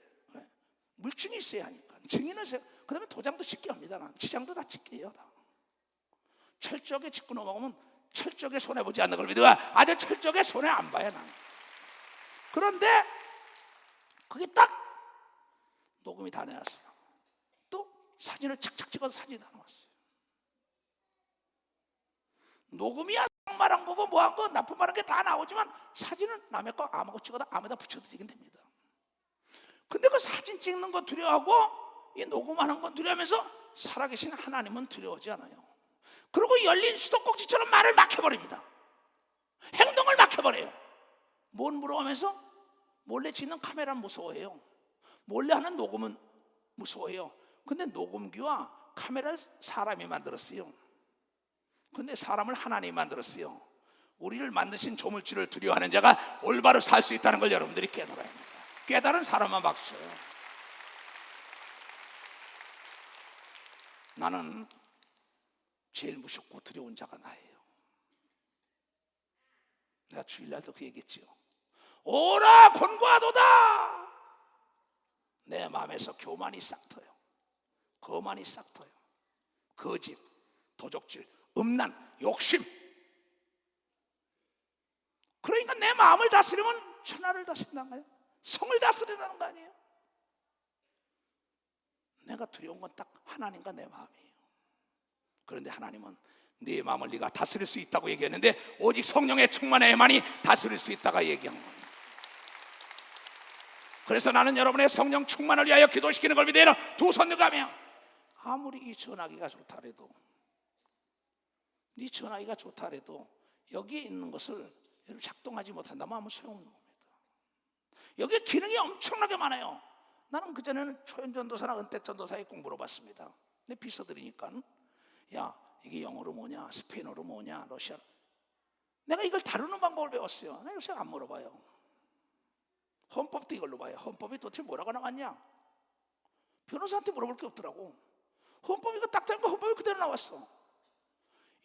물증이 있어야 하니까 증인을 세요. 그 다음에 도장도 찍게 합니다. 난 지장도 다 찍게 해요. 다. 철저하게 짚고 넘어가면 철저하게 손해보지 않는 걸 믿어요. 아주 철저하게 손해 안 봐요. 나는. 그런데 그게 딱 녹음이 다 내놨어요. 또 사진을 착착 찍어서 사진이 다 나왔어요. 녹음이야 말한 거고 뭐한 거 나쁜 말한 게 다 나오지만 사진은 남의 거 아무것도 찍어다 아무데나 붙여도 되긴 됩니다. 근데 그 사진 찍는 거 두려워하고 이 녹음하는 건 두려워하면서 살아계신 하나님은 두려워하지 않아요. 그리고 열린 수도꼭지처럼 말을 막혀버립니다. 행동을 막혀버려요. 뭔 물어가면서 몰래 찍는 카메라는 무서워해요. 몰래 하는 녹음은 무서워해요. 근데 녹음기와 카메라를 사람이 만들었어요. 근데 사람을 하나님이 만들었어요. 우리를 만드신 조물주를 두려워하는 자가 올바로 살 수 있다는 걸 여러분들이 깨달아야 합니다. 깨달은 사람만 박수요. 나는 제일 무섭고 두려운 자가 나예요. 내가 주일날도 그 얘기했지요. 오라 권고하도다. 내 마음에서 교만이 싹 터요. 거만이 싹 터요. 거짓, 도적질, 음란, 욕심. 그러니까 내 마음을 다스리면 천하를 다스린다는 거예요. 성을 다스린다는 거 아니에요. 내가 두려운 건 딱 하나님과 내 마음이에요. 그런데 하나님은 네 마음을 네가 다스릴 수 있다고 얘기했는데 오직 성령의 충만해야만이 다스릴 수 있다가 얘기한 겁니다. 그래서 나는 여러분의 성령 충만을 위하여 기도시키는 걸 믿어요. 두 손 들가며 아무리 이 전화기가 좋다래도, 네 전화기가 좋다래도 여기에 있는 것을 여러분 작동하지 못한다면 아무 소용없는 겁니다. 여기에 기능이 엄청나게 많아요. 나는 그전에는 초연전도사나 은택전도사의 공부를 봤습니다. 근데 비서들이니까 야 이게 영어로 뭐냐, 스페인어로 뭐냐, 러시아로. 내가 이걸 다루는 방법을 배웠어요. 나 요새 안 물어봐요. 헌법도 이걸로 봐요. 헌법이 도대체 뭐라고 나왔냐? 변호사한테 물어볼 게 없더라고. 헌법 이거 딱 되니까 헌법이 그대로 나왔어.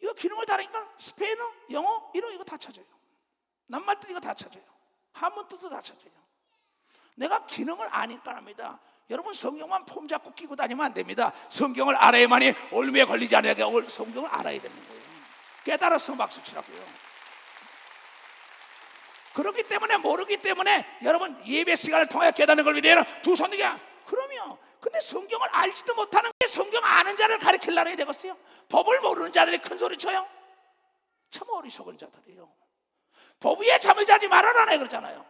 이거 기능을 다르니까 스페인어, 영어, 이거 다 찾아요. 낱말 뜻 이거 다 찾아요. 한문 뜻도 다 찾아요. 내가 기능을 아니까 합니다. 여러분 성경만 폼 잡고 끼고 다니면 안 됩니다. 성경을 알아야만이 올무에 걸리지 않으니까 성경을 알아야 되는 거예요. 깨달아서 박수치라고요. 그렇기 때문에 모르기 때문에 여러분 예배 시간을 통해 깨닫는 걸 믿어요. 두 손 들게. 그러면 근데 성경을 알지도 못하는 게 성경 아는 자를 가르치려고 해야 되겠어요? 법을 모르는 자들이 큰 소리 쳐요? 참 어리석은 자들이에요. 법 위에 잠을 자지 말아라네 그러잖아요.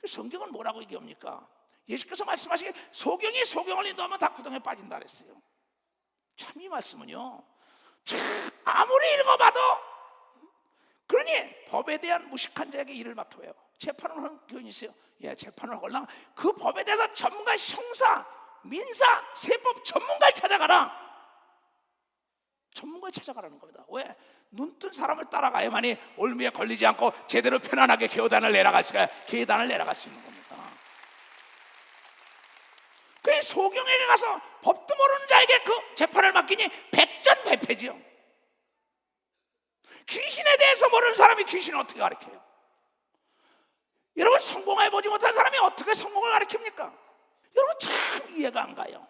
성경은 뭐라고 얘기합니까? 예수께서 말씀하시기에 소경이 소경을 인도하면 다 구덩이에 빠진다 그랬어요. 참 이 말씀은요, 참 아무리 읽어봐도, 그러니 법에 대한 무식한 자에게 일을 맡겨요. 재판을 하는 교인이 있어요. 예, 재판을 하려면 그 법에 대해서 전문가, 형사, 민사, 세법 전문가를 찾아가라. 전문가를 찾아가라는 겁니다. 왜? 눈뜬 사람을 따라가야만이 올무에 걸리지 않고 제대로 편안하게 계단을 내려갈 수 있는 겁니다. 그 소경에게 가서 법도 모르는 자에게 그 재판을 맡기니 백전백패지요. 귀신에 대해서 모르는 사람이 귀신을 어떻게 가르쳐요? 여러분, 성공해보지 못한 사람이 어떻게 성공을 가르칩니까? 여러분, 참 이해가 안 가요.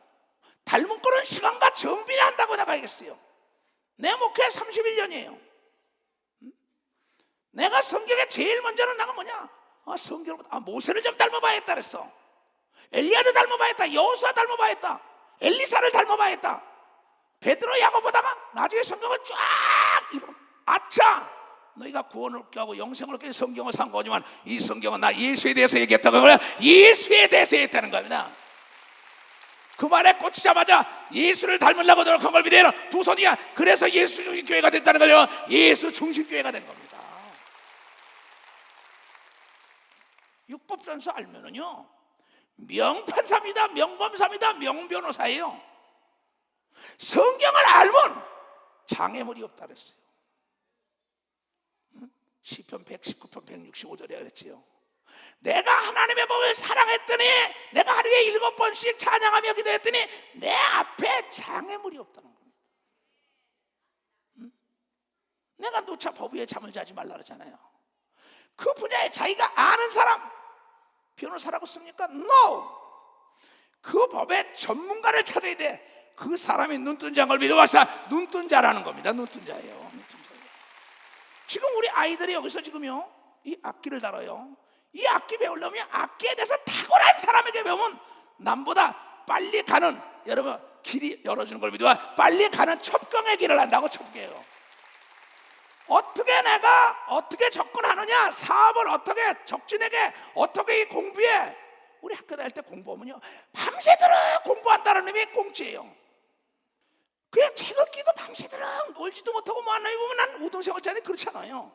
닮은 꼴은 시간과 정비를 한다고 내가 얘기했어요. 내 목회 31년이에요. 내가 성경에 제일 먼저는 나가 뭐냐? 성경보다 모세를 좀 닮아봐야겠다 그랬어. 엘리야를 닮아봐야겠다. 여호수아 닮아봐야겠다. 엘리사를 닮아봐야겠다. 베드로, 야고 보다가 나중에 성경을 쫙 읽으면, 아차, 너희가 구원을 얻게 하고 영생을 얻게 성경을 산 거지만 이 성경은 나 예수에 대해서 얘기했다고 그래. 예수에 대해서 얘기했다는 겁니다. 그 말에 꽂히자마자 예수를 닮으려고 노력한 걸 믿어요. 두 손이야. 그래서 예수 중심 교회가 됐다는 거예요. 예수 중심 교회가 된 겁니다. 율법전서 알면은요, 명판사입니다. 명검사입니다. 명변호사예요. 성경을 알면 장애물이 없다 그랬어요. 시편 119편 165절에 그랬지요. 내가 하나님의 법을 사랑했더니, 내가 하루에 7번씩 찬양하며 기도했더니 내 앞에 장애물이 없다는 겁니다. 내가 누차 법 위에 잠을 자지 말라 그러잖아요. 그 분야에 자기가 아는 사람, 변호사라고 씁니까? No! 그 법의 전문가를 찾아야 돼. 그 사람이 눈뜬 자인 걸 믿어봐서 눈뜬 자라는 겁니다. 눈뜬 자예요. 눈뜬 자예요. 지금 우리 아이들이 여기서 지금요, 이 악기를 다뤄요. 이 악기 배우려면 악기에 대해서 탁월한 사람에게 배우면 남보다 빨리 가는, 여러분, 길이 열어주는 걸 믿어봐, 빨리 가는 첩경의 길을 한다고. 첩경이에요. 어떻게 접근하느냐, 사업을 어떻게, 적진에게 어떻게 공부해. 우리 학교 다닐 때 공부하면요, 밤새도록 공부한다는 의미 꽁지예요. 그냥 책을 끼고 밤새도록 놀지도 못하고 뭐 하나 보면 난 우등생활 자리 그렇지 않아요.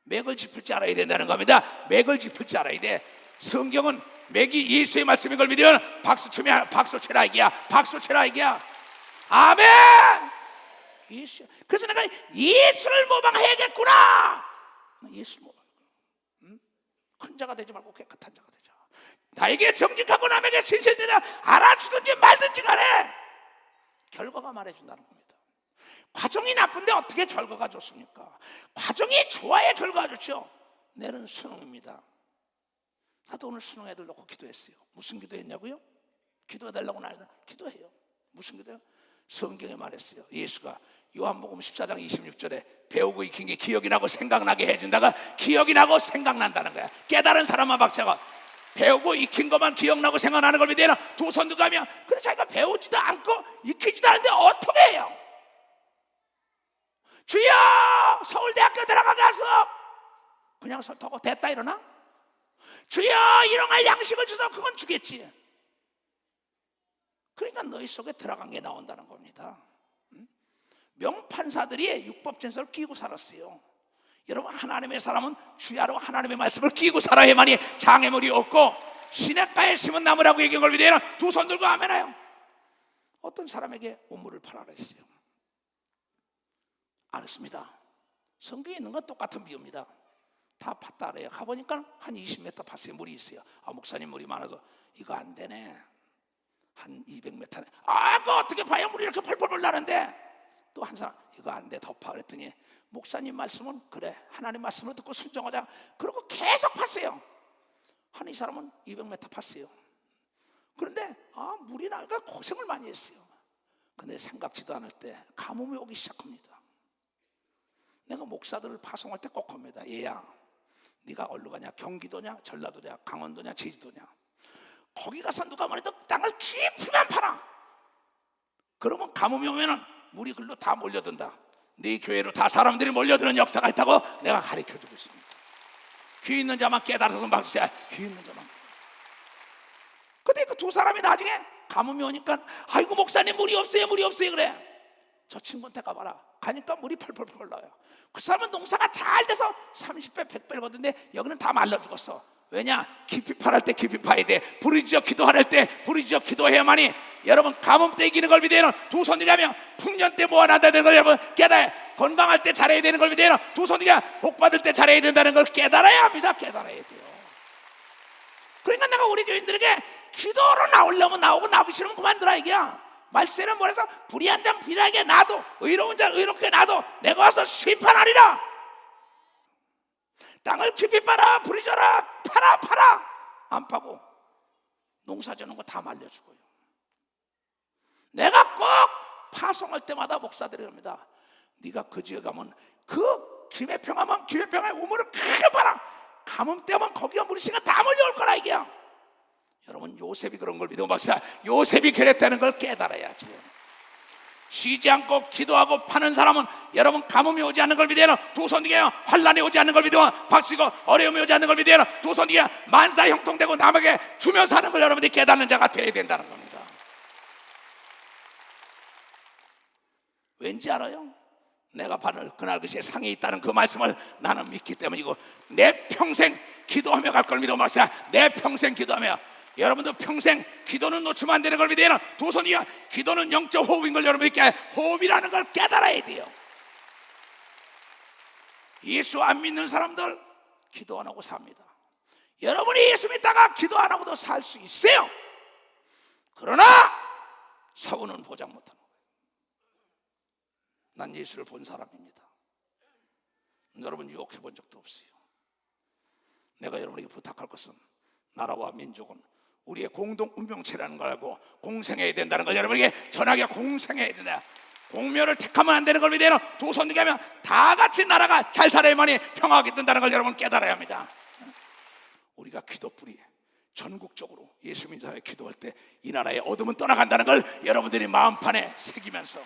맥을 짚을 줄 알아야 된다는 겁니다. 맥을 짚을 줄 알아야 돼. 성경은 맥이 예수의 말씀인 걸 믿으면 박수 쳐라 이게야. 박수 쳐라 이게야. 아멘. 예수. 그래서 내가 예수를 모방해야겠구나. 예수 모방. 큰 자가 되지 말고 깨끗한 자가 되자. 나에게 정직하고 남에게 신실되자. 알아주든지 말든지 간에 결과가 말해준다는 겁니다. 과정이 나쁜데 어떻게 결과가 좋습니까? 과정이 좋아야 결과가 좋죠. 내일은 수능입니다. 나도 오늘 수능 애들 놓고 기도했어요. 무슨 기도했냐고요? 기도해달라고 나는 기도해요. 무슨 기도요? 성경에 말했어요. 예수가 요한복음 14장 26절에 배우고 익힌 게 기억이 나고 생각나게 해준다가 기억이 나고 생각난다는 거야. 깨달은 사람만 박자가 배우고 익힌 것만 기억나고 생각나는 걸 믿어야 두 손 들고 하면, 근데 자기가 배우지도 않고 익히지도 않는데 어떻게 해요? 주여 서울대학교 들어가게 하소. 그냥 설득하고 됐다 일어나? 주여 일용할 양식을 주소. 그건 주겠지. 그러니까 너희 속에 들어간 게 나온다는 겁니다. 명판사들이 율법전서를 끼고 살았어요. 여러분, 하나님의 사람은 주야로 하나님의 말씀을 끼고 살아야만이 장애물이 없고 시냇가에 심은 나무라고 얘기한 걸 믿어요. 두 손 들고 아멘해요. 어떤 사람에게 우물을 팔아라 했어요. 알았습니다. 성경에 있는 건 똑같은 비유입니다. 다 팠다 그래요. 가보니까 한 20m 팠어요. 물이 있어요. 목사님 물이 많아서 이거 안 되네. 한 200m네. 그거 어떻게 파야 물이 이렇게 펄펄펄 나는데. 또 한 사람 이거 안 돼, 더 파. 그랬더니 목사님 말씀은 그래, 하나님 말씀을 듣고 순종하자. 그러고 계속 팠어요. 한 이 사람은 200m 팠어요. 그런데 물이 나니까 고생을 많이 했어요. 근데 생각지도 않을 때 가뭄이 오기 시작합니다. 내가 목사들을 파송할 때 꼭 합니다. 얘야, 네가 어디로 가냐? 경기도냐? 전라도냐? 강원도냐? 제주도냐? 거기 가서 누가 말해도 땅을 깊이만 파라. 그러면 가뭄이 오면은 물이 글로 다 몰려든다. 네 교회로 다 사람들이 몰려드는 역사가 있다고 내가 가르쳐주고 있습니다. 귀 있는 자만 깨달아서 말씀해. 귀 있는 자만. 근데 그 두 사람이 나중에 가뭄이 오니까 아이고 목사님 물이 없어요 그래. 저 친구한테 가봐라. 가니까 물이 펄펄펄 나요. 그 사람은 농사가 잘 돼서 30배 100배를 거둔데 여기는 다 말라 죽었어. 왜냐? 깊이 파랄 때 깊이 파야 돼. 부르짖어 기도할 때 부르짖어 기도해야만이. 여러분 가뭄 때 이기는 걸 믿어요. 두 손 들자며 풍년 때 모아난다는 걸 여러분 깨달아요. 건강할 때 잘해야 되는 걸 믿어요. 두 손 들자 복 받을 때 잘해야 된다는 걸 깨달아야 합니다. 깨달아야 돼요. 그러니까 내가 우리 교인들에게 기도로 나오려면 나오고 나오기 싫으면 그만두라 이게야. 말세는 뭐래서 불의 한 잔 불의하게 놔도 의로운 자 의롭게 놔도 내가 와서 심판하리라. 땅을 깊이 파라 부르짖어라 파라 안 파고 농사 지는 거 다 말려 죽어요. 내가 꼭 파송할 때마다 목사들이 합니다. 네가 그 지역에 가면 그 김해평하면 김해평의 우물을 크게 봐라. 가뭄 때면 거기가 물이 시간 다 몰려올 거라 이게야. 여러분 요셉이 그런 걸 믿어 박사. 요셉이 그랬다는 걸 깨달아야지. 쉬지 않고 기도하고 파는 사람은 여러분 가뭄이 오지 않는 걸 믿어요. 두 손 뒤에 환란이 오지 않는 걸 믿어요. 박수고 어려움이 오지 않는 걸 믿어요. 두 손 뒤에 만사 형통되고 남에게 주며 사는 걸 여러분들이 깨닫는 자가 되어야 된다는 겁니다. 왠지 알아요? 내가 받을 그날 그 시에 상이 있다는 그 말씀을 나는 믿기 때문이고 내 평생 기도하며 갈 걸 믿어 박사. 내 평생 기도하며. 여러분도 평생 기도는 놓치면 안 되는 걸 믿어요. 두 손이야. 기도는 영적 호흡인 걸 여러분이 호흡이라는 걸 깨달아야 돼요. 예수 안 믿는 사람들 기도 안 하고 삽니다. 여러분이 예수 믿다가 기도 안 하고도 살 수 있어요. 그러나 사고는 보장 못하는 거예요. 난 예수를 본 사람입니다. 여러분 유혹해 본 적도 없어요. 내가 여러분에게 부탁할 것은 나라와 민족은 우리의 공동 운명체라는 걸 알고 공생해야 된다는 걸 여러분에게 전하게 공생해야 된다. 공멸을 택하면 안 되는 걸 믿어요. 두 손 들게 하면 다 같이 나라가 잘 살아야만이 평화하게 된다는 걸 여러분 깨달아야 합니다. 우리가 기도뿐이 전국적으로 예수 믿는 사람이 기도할 때 이 나라의 어둠은 떠나간다는 걸 여러분들이 마음판에 새기면서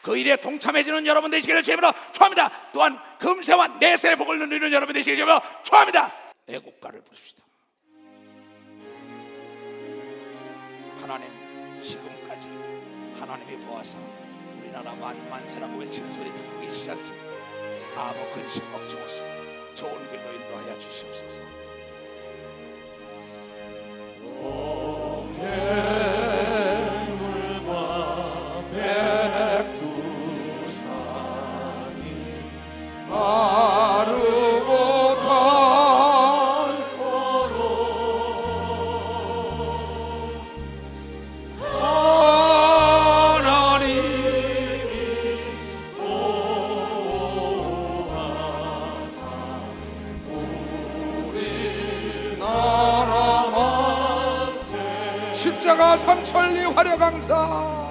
그 일에 동참해주는 여러분 되시기를 주님으로 축원합니다. 또한 금세와 내세의 복을 누리는 여러분 되시기를 주님으로 축원합니다. 애국가를 부릅시다. 하나님 지금까지 하나님이 보아서 우리나라 만만세라고 외치는 소리 듣고 계시지 않습니까? 아무 근심 걱정 없이 좋은 길로 인도하여 주시옵소서. 동해물과 백두산이 마르고 닳도록 십자가 삼천리 화려강사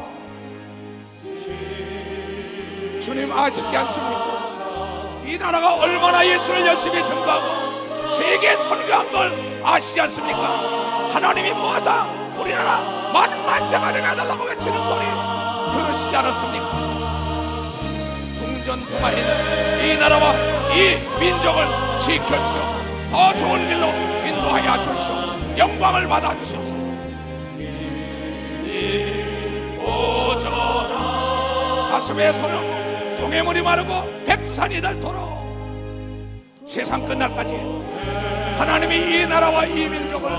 주님 아시지 않습니까? 이 나라가 얼마나 예수를 열심히 전도하고 세계 선교한 걸 아시지 않습니까? 하나님이 모아서 우리나라 만만세가 되어달라고 외치는 소리 들으시지 않았습니까? 동전동아리는 이 나라와 이 민족을 지켜주시오. 더 좋은 길로 인도하여 주시오. 영광을 받아 주시옵소서. 오저라 가슴에 손을 동해물이 마르고 백두산이 닳도록 세상 끝날까지 하나님이 이 나라와 이 민족을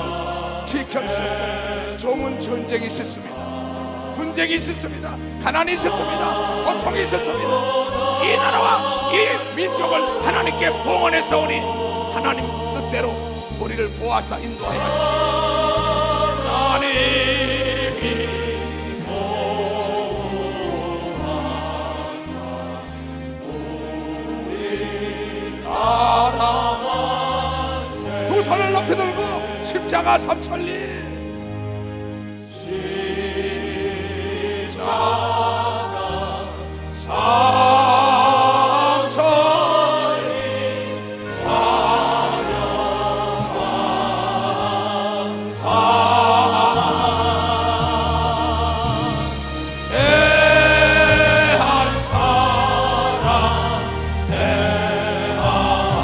지켜주시옵소서. 종은 전쟁이 있었습니다. 분쟁이 있었습니다. 가난이 있었습니다. 고통이 있었습니다. 이 나라와 이 민족을 하나님께 봉헌했사오니 하나님 뜻대로 우리를 보아서 인도하여 주시옵소서. 하나님이 두 손을 높이 들고 십자가 삼천리 십자가 삼천리 화려강사 대한 사랑 대하늘로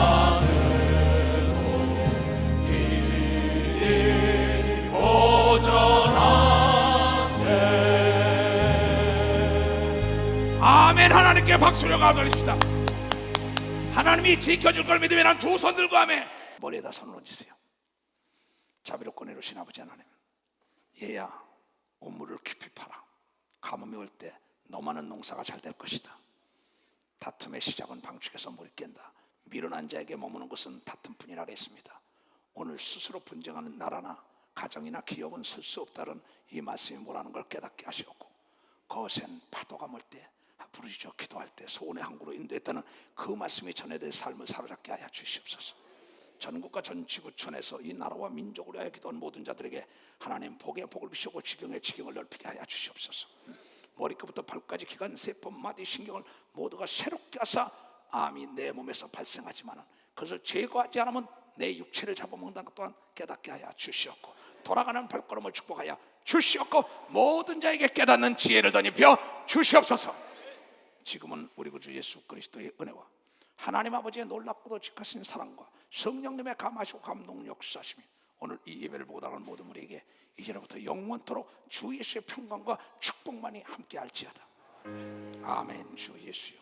아멘. 하나님께 박수를 가드립시다. 하나님이 지켜줄 걸 믿으면 한 두 손 들고 아멘. 머리에다 손을 얹으세요. 자비롭고 내로신 아버지 하나님, 얘야 우물을 깊이 파라. 가뭄이 올 때 너만은 농사가 잘 될 것이다. 다툼의 시작은 방축에서 물이 깬다. 미련한 자에게 머무는 것은 다툼뿐이라 했습니다. 오늘 스스로 분쟁하는 나라나 가정이나 기업은 쓸 수 없다는 이 말씀이 뭐라는 걸 깨닫게 하시옵고, 거센 파도가 몰 때 부르짖어 기도할 때 소원의 항구로 인도했다는 그 말씀이 전해될 삶을 사로잡게 하여 주시옵소서. 전국과 전 지구촌에서 이 나라와 민족을 위하여 기도한 모든 자들에게 하나님 복의 복을 비추고 지경의 지경을 넓히게 하여 주시옵소서. 머리끝부터 발까지 기관 세포 마디 신경을 모두가 새롭게 하사 암이 내 몸에서 발생하지만 그것을 제거하지 않으면 내 육체를 잡아먹는다는 것 또한 깨닫게 하여 주시옵고, 돌아가는 발걸음을 축복하여 주시옵고, 모든 자에게 깨닫는 지혜를 덧입혀 주시옵소서. 지금은 우리 구주 예수 그리스도의 은혜와 하나님 아버지의 놀랍고도 직하신 사랑과 성령님의 감하시고 감동 역사하심이 오늘 이 예배를 보고 나가는 모든 우리에게 이제부터 영원토록 주 예수의 평강과 축복만이 함께할지어다. 아멘. 주 예수여.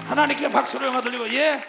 하나님께 박수를 영화 돌리고, 예.